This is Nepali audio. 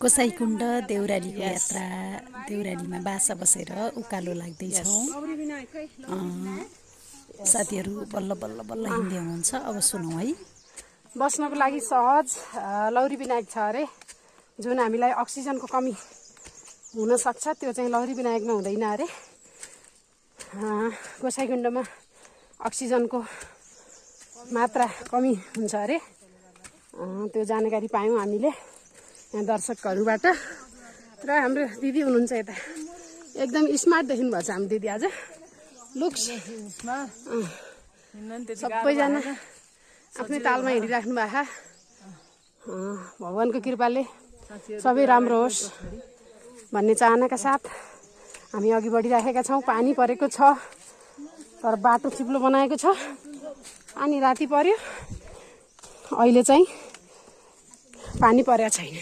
गोसाइकुण्ड देउरालीको यात्रा देउरालीमा बासा बसेर उकालो लाग्दैछौँ। साथीहरू बल्ल बल्ल बल्ल हिँड्दै हुनुहुन्छ। अब सुनौँ है। बस्नको लागि सहज लौरी विनायक छ अरे, जुन हामीलाई अक्सिजनको कमी हुनसक्छ त्यो चाहिँ लौरी विनायकमा हुँदैन अरे। गोसाइकुण्डमा अक्सिजनको मात्रा कमी हुन्छ अरे, त्यो जानकारी पायौँ हामीले यहाँ दर्शकहरूबाट। र हाम्रो दिदी हुनुहुन्छ यता, एकदम स्मार्ट देखिनु भएको छ हाम्रो दिदी आज। लुक्स सबैजना आफ्नै तालमा हिँडिराख्नु भएको। भगवानको कृपाले सबै राम्रो होस् भन्ने चाहनाका साथ हामी अघि बढिराखेका छौँ। पानी परेको छ तर बाटो चिप्लो बनाएको छ। अनि राति पर्यो, अहिले चाहिँ पानी परेको छैन।